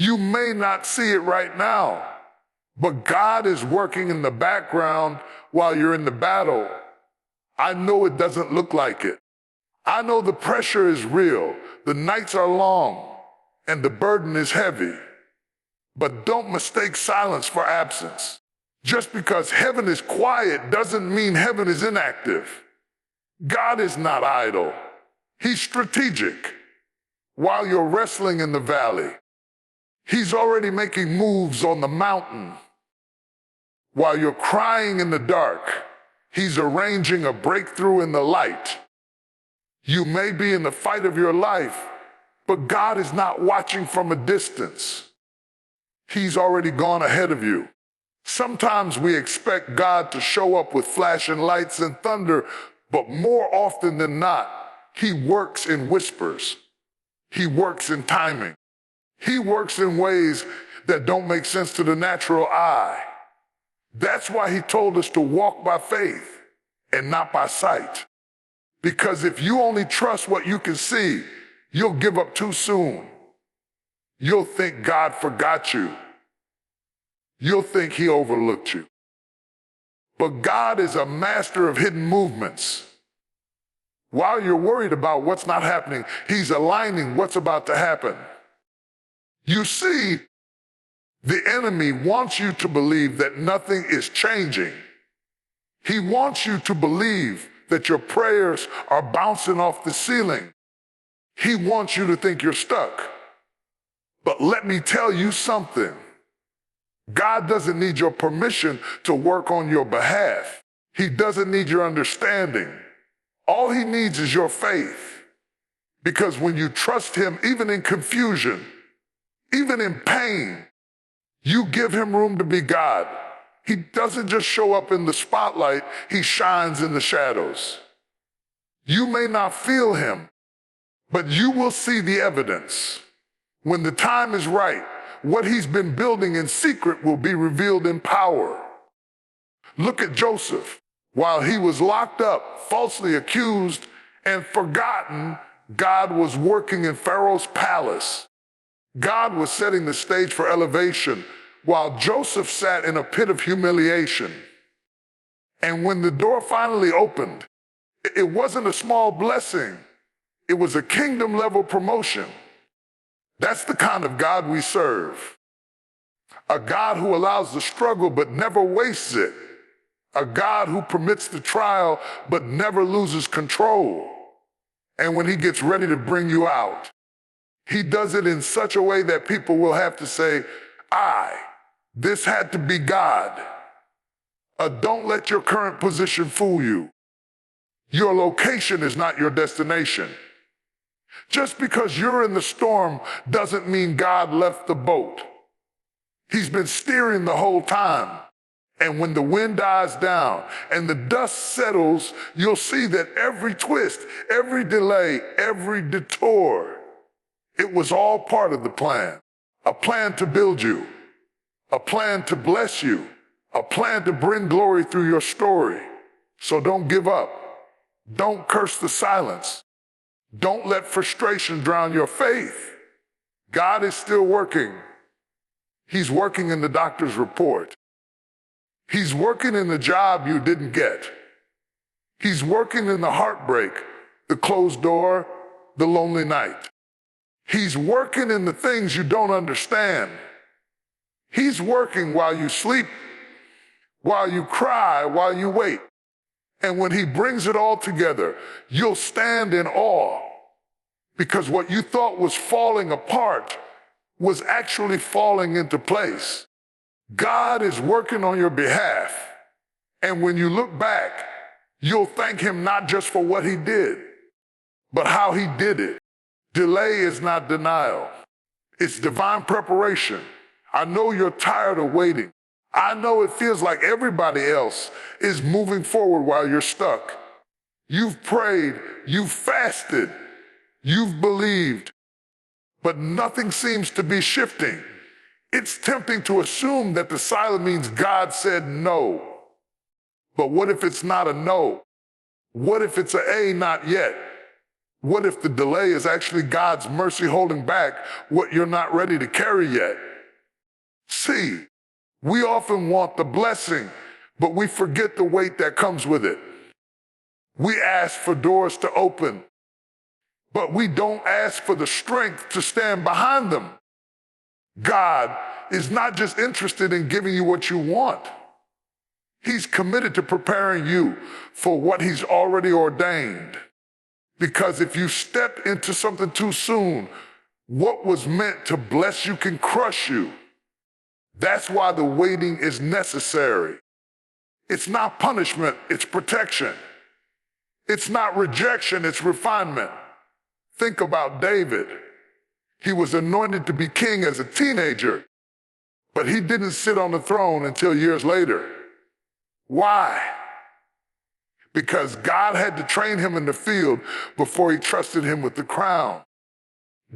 You may not see it right now, but God is working in the background while you're in the battle. I know it doesn't look like it. I know the pressure is real, the nights are long, and the burden is heavy. But don't mistake silence for absence. Just because heaven is quiet doesn't mean heaven is inactive. God is not idle. He's strategic. While you're wrestling in the valley, He's already making moves on the mountain. While you're crying in the dark, He's arranging a breakthrough in the light. You may be in the fight of your life, but God is not watching from a distance. He's already gone ahead of you. Sometimes we expect God to show up with flashing lights and thunder, but more often than not, He works in whispers. He works in timing. He works in ways that don't make sense to the natural eye. That's why He told us to walk by faith and not by sight. Because if you only trust what you can see, you'll give up too soon. You'll think God forgot you. You'll think He overlooked you. But God is a master of hidden movements. While you're worried about what's not happening, He's aligning what's about to happen. You see, the enemy wants you to believe that nothing is changing. He wants you to believe that your prayers are bouncing off the ceiling. He wants you to think you're stuck. But let me tell you something. God doesn't need your permission to work on your behalf. He doesn't need your understanding. All He needs is your faith. Because when you trust Him, even in confusion, even in pain, you give Him room to be God. He doesn't just show up in the spotlight, He shines in the shadows. You may not feel Him, but you will see the evidence. When the time is right, what He's been building in secret will be revealed in power. Look at Joseph. While he was locked up, falsely accused, and forgotten, God was working in Pharaoh's palace. God was setting the stage for elevation, while Joseph sat in a pit of humiliation. And when the door finally opened, it wasn't a small blessing. It was a kingdom-level promotion. That's the kind of God we serve. A God who allows the struggle but never wastes it. A God who permits the trial but never loses control. And when He gets ready to bring you out, He does it in such a way that people will have to say, this had to be God. Don't let your current position fool you. Your location is not your destination. Just because you're in the storm doesn't mean God left the boat. He's been steering the whole time. And when the wind dies down and the dust settles, you'll see that every twist, every delay, every detour, it was all part of the plan. A plan to build you, a plan to bless you, a plan to bring glory through your story. So don't give up. Don't curse the silence. Don't let frustration drown your faith. God is still working. He's working in the doctor's report. He's working in the job you didn't get. He's working in the heartbreak, the closed door, the lonely night. He's working in the things you don't understand. He's working while you sleep, while you cry, while you wait. And when He brings it all together, you'll stand in awe, because what you thought was falling apart was actually falling into place. God is working on your behalf. And when you look back, you'll thank Him not just for what He did, but how He did it. Delay is not denial. It's divine preparation. I know you're tired of waiting. I know it feels like everybody else is moving forward while you're stuck. You've prayed, you've fasted, you've believed, but nothing seems to be shifting. It's tempting to assume that the silence means God said no. But what if it's not a no? What if it's a not yet? What if the delay is actually God's mercy holding back what you're not ready to carry yet? See, we often want the blessing, but we forget the weight that comes with it. We ask for doors to open, but we don't ask for the strength to stand behind them. God is not just interested in giving you what you want. He's committed to preparing you for what he's already ordained. Because if you step into something too soon, what was meant to bless you can crush you. That's why the waiting is necessary. It's not punishment, it's protection. It's not rejection, it's refinement. Think about David. He was anointed to be king as a teenager, but he didn't sit on the throne until years later. Why? Because God had to train him in the field before he trusted him with the crown.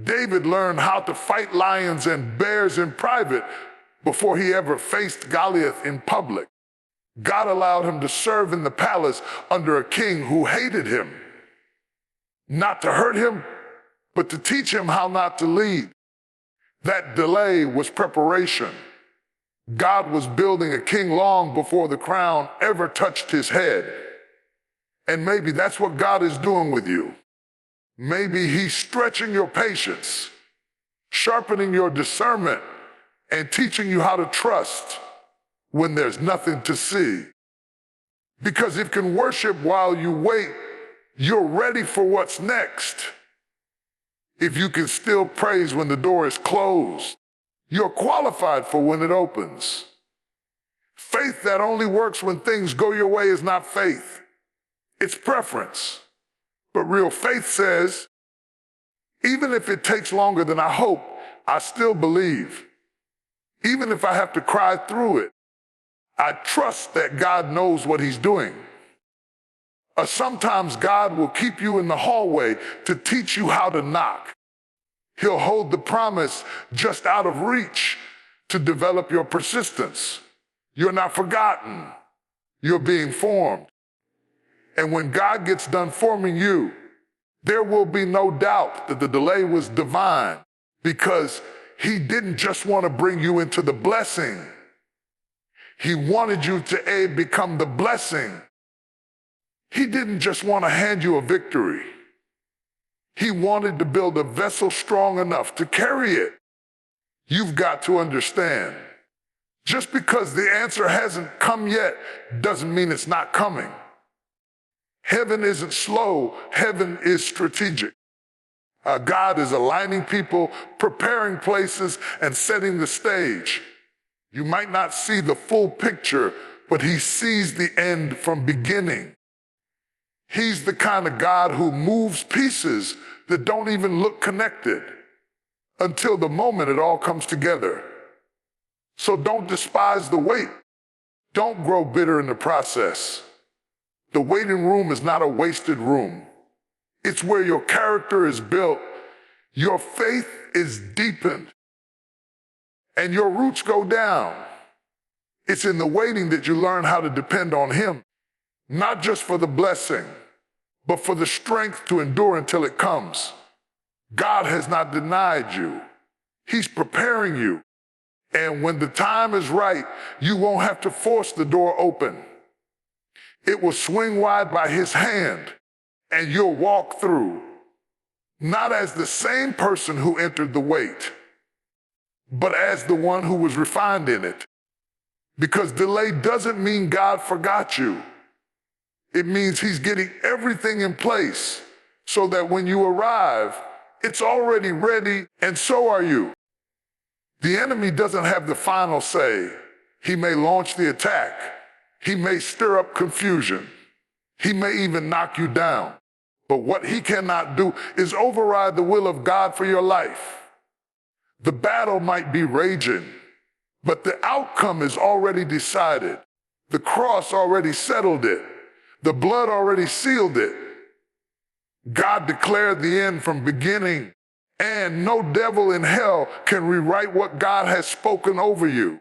David learned how to fight lions and bears in private before he ever faced Goliath in public. God allowed him to serve in the palace under a king who hated him. Not to hurt him, but to teach him how not to lead. That delay was preparation. God was building a king long before the crown ever touched his head. And maybe that's what God is doing with you. Maybe he's stretching your patience, sharpening your discernment, and teaching you how to trust when there's nothing to see. Because if you can worship while you wait, you're ready for what's next. If you can still praise when the door is closed, you're qualified for when it opens. Faith that only works when things go your way is not faith. It's preference. But real faith says, even if it takes longer than I hope, I still believe. Even if I have to cry through it, I trust that God knows what he's doing. Sometimes God will keep you in the hallway to teach you how to knock. He'll hold the promise just out of reach to develop your persistence. You're not forgotten. You're being formed. And when God gets done forming you, there will be no doubt that the delay was divine, because he didn't just want to bring you into the blessing. He wanted you to become the blessing. He didn't just want to hand you a victory. He wanted to build a vessel strong enough to carry it. You've got to understand, just because the answer hasn't come yet doesn't mean it's not coming. Heaven isn't slow, heaven is strategic. God is aligning people, preparing places, and setting the stage. You might not see the full picture, but he sees the end from beginning. He's the kind of God who moves pieces that don't even look connected until the moment it all comes together. So don't despise the wait. Don't grow bitter in the process. The waiting room is not a wasted room. It's where your character is built, your faith is deepened, and your roots go down. It's in the waiting that you learn how to depend on him, not just for the blessing, but for the strength to endure until it comes. God has not denied you. He's preparing you. And when the time is right, you won't have to force the door open. It will swing wide by his hand, and you'll walk through, not as the same person who entered the wait, but as the one who was refined in it. Because delay doesn't mean God forgot you. It means he's getting everything in place so that when you arrive, it's already ready, and so are you. The enemy doesn't have the final say. He may launch the attack. He may stir up confusion. He may even knock you down. But what he cannot do is override the will of God for your life. The battle might be raging, but the outcome is already decided. The cross already settled it. The blood already sealed it. God declared the end from beginning, and no devil in hell can rewrite what God has spoken over you.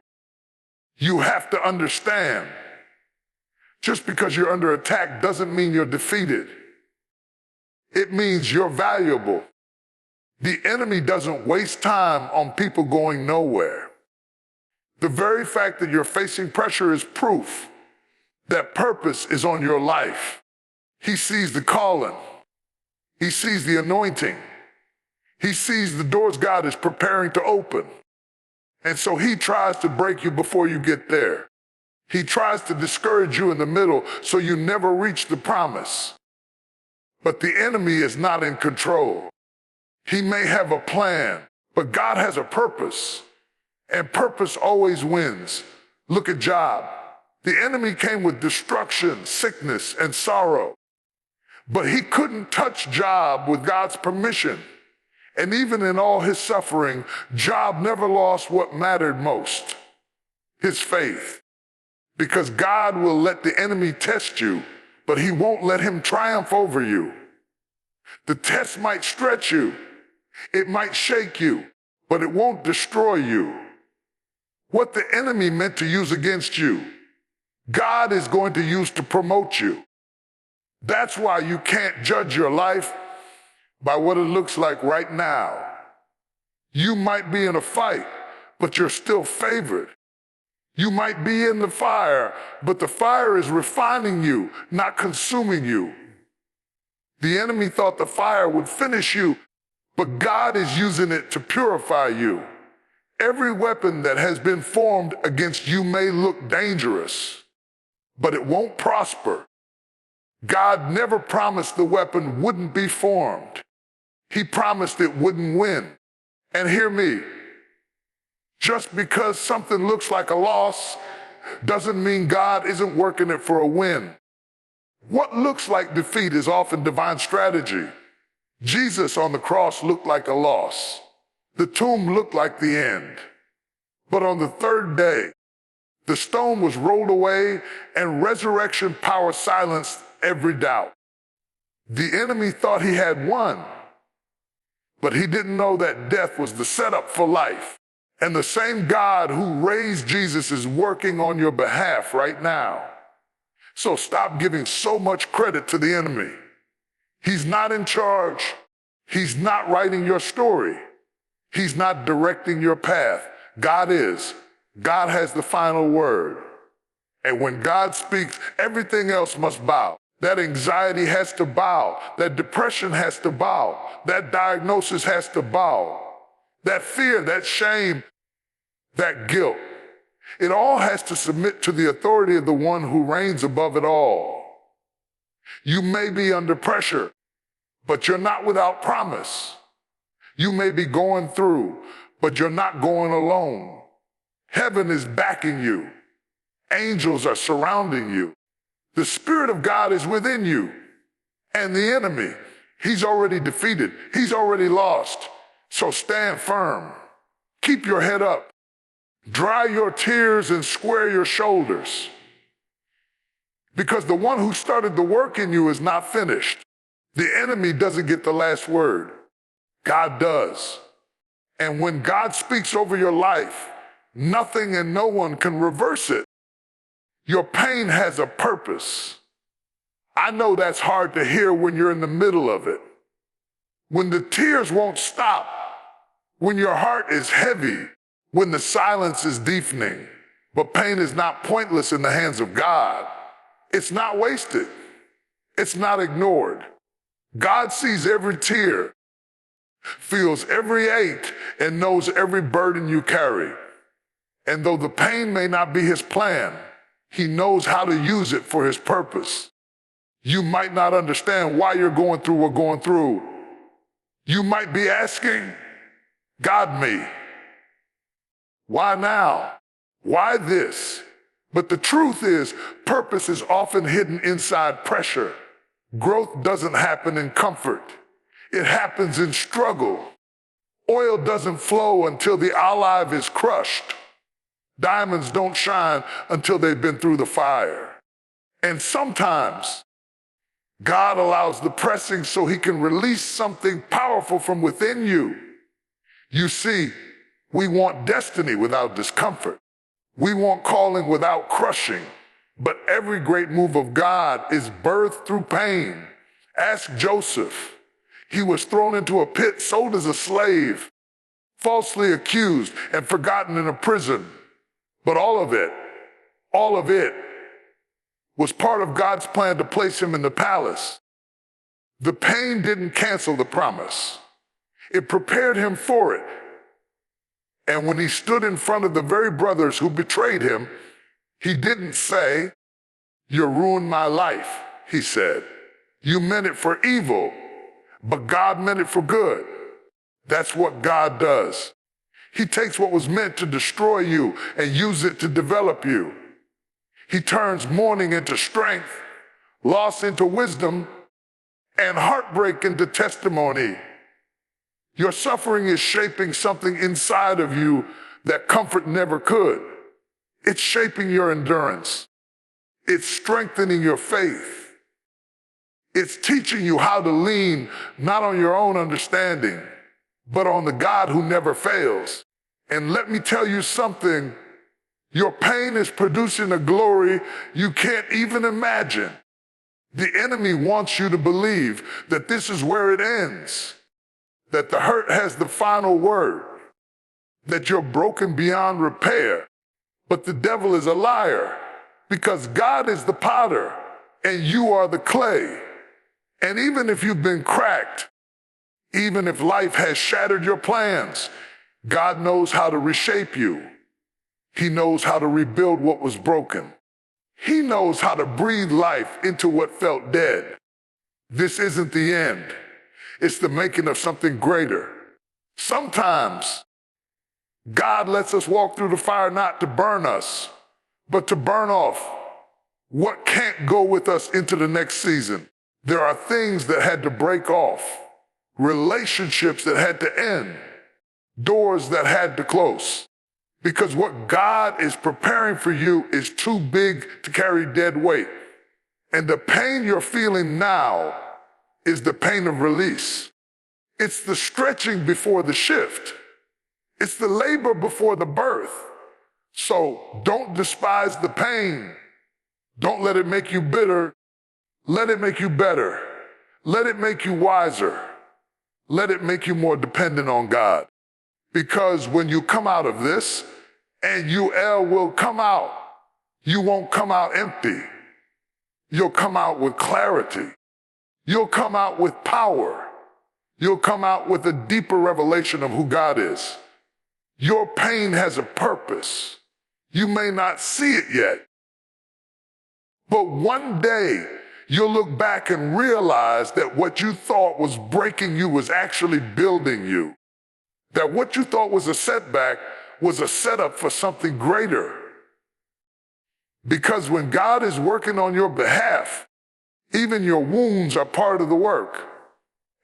You have to understand, just because you're under attack doesn't mean you're defeated. It means you're valuable. The enemy doesn't waste time on people going nowhere. The very fact that you're facing pressure is proof that purpose is on your life. He sees the calling. He sees the anointing. He sees the doors God is preparing to open. And so he tries to break you before you get there. He tries to discourage you in the middle so you never reach the promise. But the enemy is not in control. He may have a plan, but God has a purpose. And purpose always wins. Look at Job. The enemy came with destruction, sickness, and sorrow. But he couldn't touch Job with God's permission. And even in all his suffering, Job never lost what mattered most, his faith. Because God will let the enemy test you, but he won't let him triumph over you. The test might stretch you. It might shake you, but it won't destroy you. What the enemy meant to use against you, God is going to use to promote you. That's why you can't judge your life by what it looks like right now. You might be in a fight, but you're still favored. You might be in the fire, but the fire is refining you, not consuming you. The enemy thought the fire would finish you, but God is using it to purify you. Every weapon that has been formed against you may look dangerous, but it won't prosper. God never promised the weapon wouldn't be formed. He promised it wouldn't win. And hear me, just because something looks like a loss doesn't mean God isn't working it for a win. What looks like defeat is often divine strategy. Jesus on the cross looked like a loss. The tomb looked like the end. But on the third day, the stone was rolled away and resurrection power silenced every doubt. The enemy thought he had won, but he didn't know that death was the setup for life. And the same God who raised Jesus is working on your behalf right now. So stop giving so much credit to the enemy. He's not in charge. He's not writing your story. He's not directing your path. God is. God has the final word. And when God speaks, everything else must bow. That anxiety has to bow. That depression has to bow. That diagnosis has to bow. That fear, that shame, that guilt. It all has to submit to the authority of the one who reigns above it all. You may be under pressure, but you're not without promise. You may be going through, but you're not going alone. Heaven is backing you. Angels are surrounding you. The Spirit of God is within you. And the enemy, he's already defeated. He's already lost. So stand firm. Keep your head up. Dry your tears and square your shoulders. Because the one who started the work in you is not finished. The enemy doesn't get the last word. God does. And when God speaks over your life, nothing and no one can reverse it. Your pain has a purpose. I know that's hard to hear when you're in the middle of it. When the tears won't stop, when your heart is heavy, when the silence is deafening. But pain is not pointless in the hands of God. It's not wasted. It's not ignored. God sees every tear, feels every ache, and knows every burden you carry. And though the pain may not be his plan, he knows how to use it for his purpose. You might not understand why you're going through what you're going through. You might be asking, God, me. Why now? Why this? But the truth is, purpose is often hidden inside pressure. Growth doesn't happen in comfort. It happens in struggle. Oil doesn't flow until the olive is crushed. Diamonds don't shine until they've been through the fire. And sometimes, God allows the pressing so he can release something powerful from within you. You see, we want destiny without discomfort. We want calling without crushing. But every great move of God is birthed through pain. Ask Joseph. He was thrown into a pit, sold as a slave, falsely accused, and forgotten in a prison. But all of it was part of God's plan to place him in the palace. The pain didn't cancel the promise. It prepared him for it. And when he stood in front of the very brothers who betrayed him, he didn't say, "You ruined my life," he said. "You meant it for evil, but God meant it for good." That's what God does. He takes what was meant to destroy you and uses it to develop you. He turns mourning into strength, loss into wisdom, and heartbreak into testimony. Your suffering is shaping something inside of you that comfort never could. It's shaping your endurance. It's strengthening your faith. It's teaching you how to lean not on your own understanding, but on the God who never fails. And let me tell you something, your pain is producing a glory you can't even imagine. The enemy wants you to believe that this is where it ends, that the hurt has the final word, that you're broken beyond repair. But the devil is a liar, because God is the potter and you are the clay. And even if you've been cracked, even if life has shattered your plans, God knows how to reshape you. He knows how to rebuild what was broken. He knows how to breathe life into what felt dead. This isn't the end. It's the making of something greater. Sometimes God lets us walk through the fire not to burn us, but to burn off what can't go with us into the next season. There are things that had to break off, relationships that had to end, doors that had to close. Because what God is preparing for you is too big to carry dead weight. And the pain you're feeling now is the pain of release. It's the stretching before the shift. It's the labor before the birth. So don't despise the pain. Don't let it make you bitter. Let it make you better. Let it make you wiser. Let it make you more dependent on God. Because when you come out of this, and you will come out, you won't come out empty. You'll come out with clarity. You'll come out with power. You'll come out with a deeper revelation of who God is. Your pain has a purpose. You may not see it yet, but one day you'll look back and realize that what you thought was breaking you was actually building you. That what you thought was a setback was a setup for something greater. Because when God is working on your behalf, even your wounds are part of the work.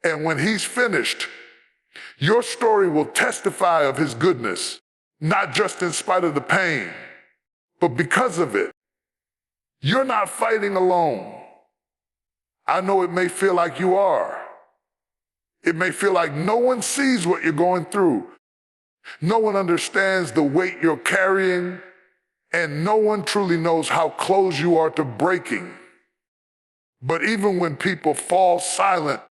And when He's finished, your story will testify of His goodness, not just in spite of the pain, but because of it. You're not fighting alone. I know it may feel like you are. It may feel like no one sees what you're going through. No one understands the weight you're carrying, and no one truly knows how close you are to breaking. But even when people fall silent,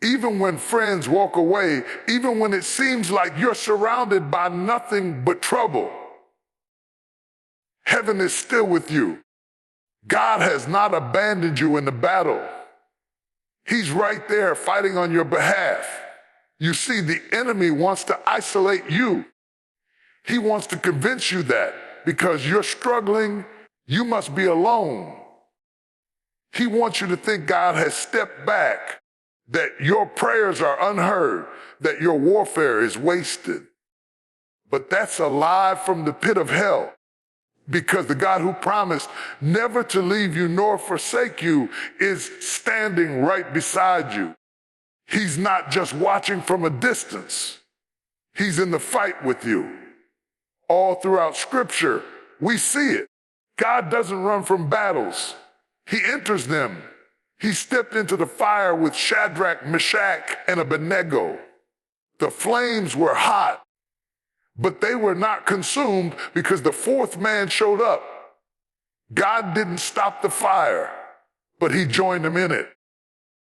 even when friends walk away, even when it seems like you're surrounded by nothing but trouble, heaven is still with you. God has not abandoned you in the battle. He's right there fighting on your behalf. You see, the enemy wants to isolate you. He wants to convince you that because you're struggling, you must be alone. He wants you to think God has stepped back, that your prayers are unheard, that your warfare is wasted. But that's a lie from the pit of hell, because the God who promised never to leave you nor forsake you is standing right beside you. He's not just watching from a distance. He's in the fight with you. All throughout Scripture, we see it. God doesn't run from battles. He enters them. He stepped into the fire with Shadrach, Meshach, and Abednego. The flames were hot, but they were not consumed because the fourth man showed up. God didn't stop the fire, but He joined them in it.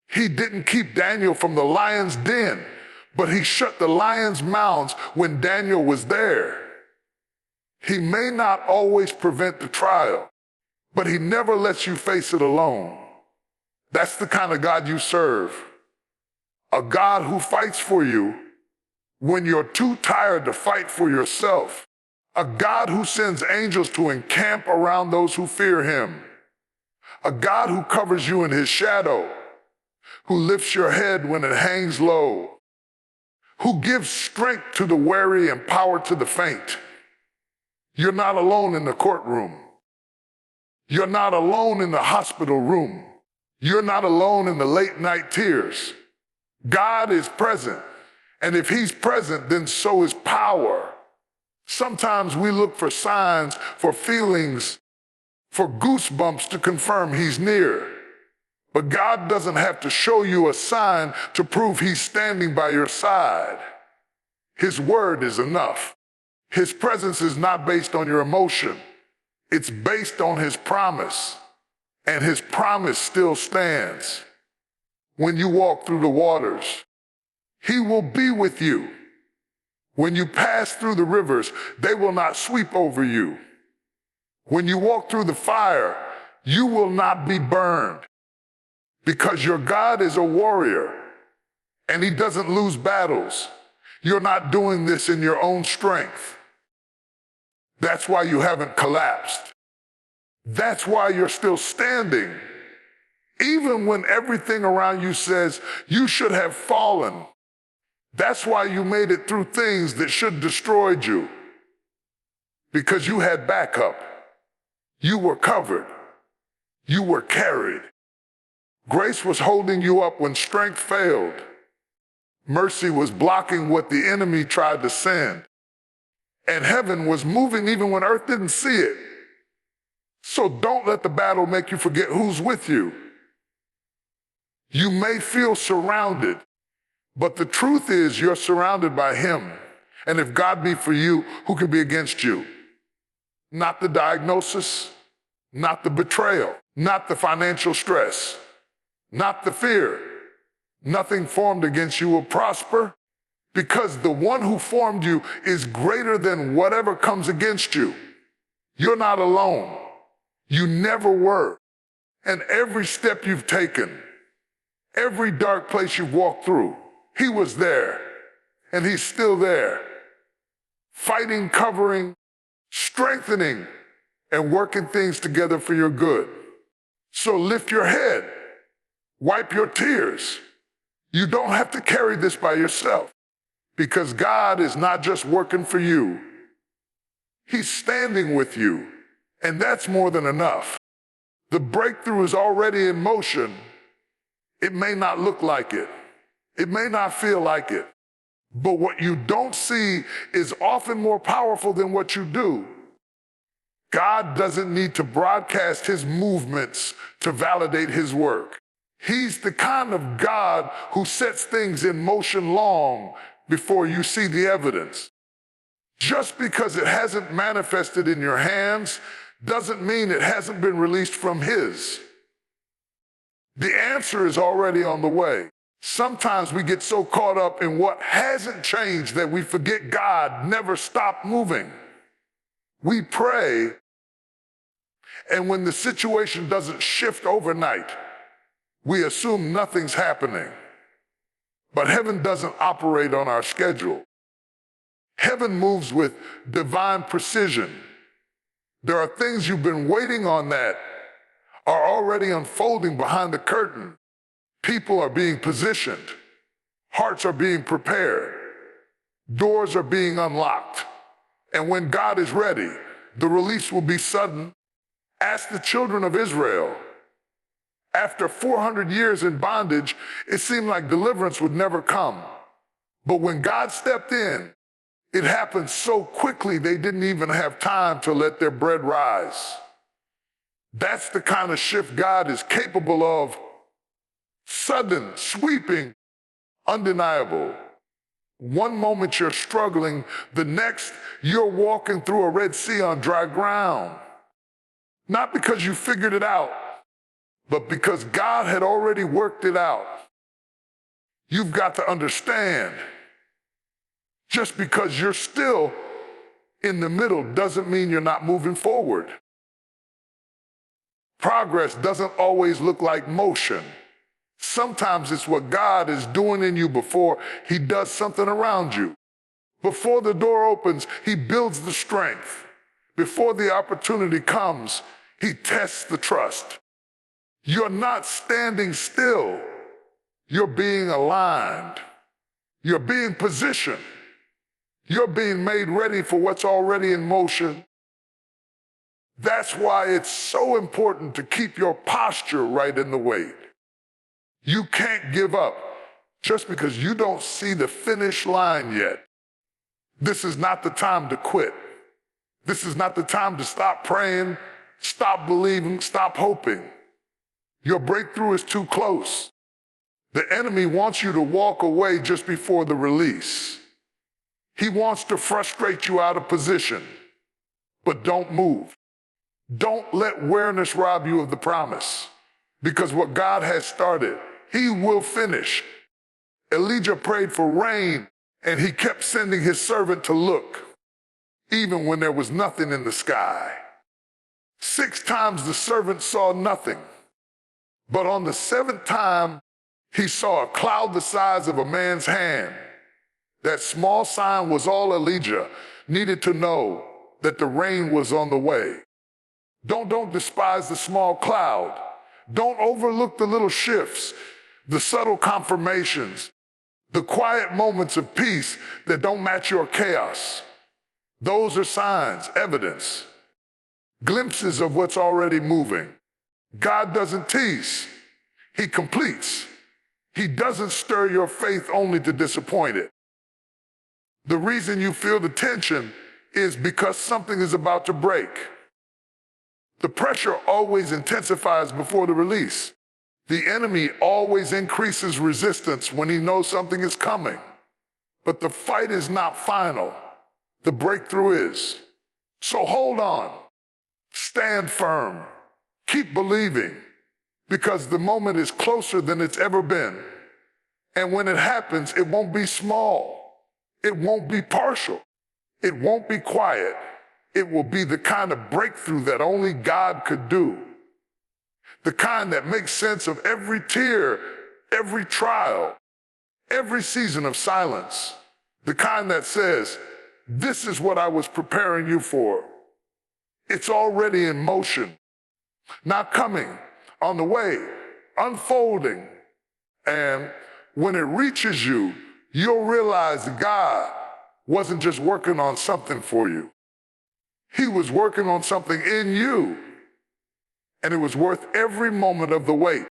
He didn't keep Daniel from the lion's den, but he shut the lions' mouths when Daniel was there. He may not always prevent the trial, but he never lets you face it alone. That's the kind of God you serve. A God who fights for you when you're too tired to fight for yourself. A God who sends angels to encamp around those who fear him. A God who covers you in his shadow, who lifts your head when it hangs low, who gives strength to the weary and power to the faint. You're not alone in the courtroom. You're not alone in the hospital room. You're not alone in the late night tears. God is present, and if he's present, then so is power. Sometimes we look for signs, for feelings, for goosebumps to confirm he's near. But God doesn't have to show you a sign to prove he's standing by your side. His word is enough. His presence is not based on your emotion. It's based on his promise. And his promise still stands. When you walk through the waters, he will be with you. When you pass through the rivers, they will not sweep over you. When you walk through the fire, you will not be burned. Because your God is a warrior, and he doesn't lose battles. You're not doing this in your own strength. That's why you haven't collapsed. That's why you're still standing. Even when everything around you says you should have fallen. That's why you made it through things that should have destroyed you. Because you had backup. You were covered. You were carried. Grace was holding you up when strength failed. Mercy was blocking what the enemy tried to send. And heaven was moving even when earth didn't see it. So don't let the battle make you forget who's with you. You may feel surrounded, but the truth is you're surrounded by him. And if God be for you, who can be against you? Not the diagnosis, not the betrayal, not the financial stress, not the fear. Nothing formed against you will prosper, because the one who formed you is greater than whatever comes against you. You're not alone. You never were. And every step you've taken, every dark place you've walked through, he was there, and he's still there, fighting, covering, strengthening, and working things together for your good. So lift your head, wipe your tears. You don't have to carry this by yourself, because God is not just working for you. He's standing with you, and that's more than enough. The breakthrough is already in motion. It may not look like it. It may not feel like it. But what you don't see is often more powerful than what you do. God doesn't need to broadcast his movements to validate his work. He's the kind of God who sets things in motion long before you see the evidence. Just because it hasn't manifested in your hands doesn't mean it hasn't been released from his. The answer is already on the way. Sometimes we get so caught up in what hasn't changed that we forget God never stopped moving. We pray, and when the situation doesn't shift overnight, we assume nothing's happening. But heaven doesn't operate on our schedule. Heaven moves with divine precision. There are things you've been waiting on that are already unfolding behind the curtain. People are being positioned. Hearts are being prepared. Doors are being unlocked. And when God is ready, the release will be sudden. Ask the children of Israel. After 400 years in bondage, it seemed like deliverance would never come. But when God stepped in, it happened so quickly they didn't even have time to let their bread rise. That's the kind of shift God is capable of. Sudden, sweeping, undeniable. One moment you're struggling, the next you're walking through a Red Sea on dry ground. Not because you figured it out, But because God had already worked it out, you've got to understand, just because you're still in the middle doesn't mean you're not moving forward. Progress doesn't always look like motion. Sometimes it's what God is doing in you before he does something around you. Before the door opens, he builds the strength. Before the opportunity comes, he tests the trust. You're not standing still. You're being aligned. You're being positioned. You're being made ready for what's already in motion. That's why it's so important to keep your posture right in the wait. You can't give up just because you don't see the finish line yet. This is not the time to quit. This is not the time to stop praying, stop believing, stop hoping. Your breakthrough is too close. The enemy wants you to walk away just before the release. He wants to frustrate you out of position, but don't move. Don't let weariness rob you of the promise, because what God has started, he will finish. Elijah prayed for rain, and he kept sending his servant to look, even when there was nothing in the sky. 6 times the servant saw nothing, but on the 7th time, he saw a cloud the size of a man's hand. That small sign was all Elijah needed to know that the rain was on the way. Don't despise the small cloud. Don't overlook the little shifts, the subtle confirmations, the quiet moments of peace that don't match your chaos. Those are signs, evidence, glimpses of what's already moving. God doesn't tease, he completes. He doesn't stir your faith only to disappoint it. The reason you feel the tension is because something is about to break. The pressure always intensifies before the release. The enemy always increases resistance when he knows something is coming. But the fight is not final. The breakthrough is. So hold on. Stand firm. Keep believing, because the moment is closer than it's ever been. And when it happens, it won't be small. It won't be partial. It won't be quiet. It will be the kind of breakthrough that only God could do. The kind that makes sense of every tear, every trial, every season of silence. The kind that says, this is what I was preparing you for. It's already in motion, not coming, on the way, unfolding. And when it reaches you, you'll realize that God wasn't just working on something for you. He was working on something in you, and it was worth every moment of the wait.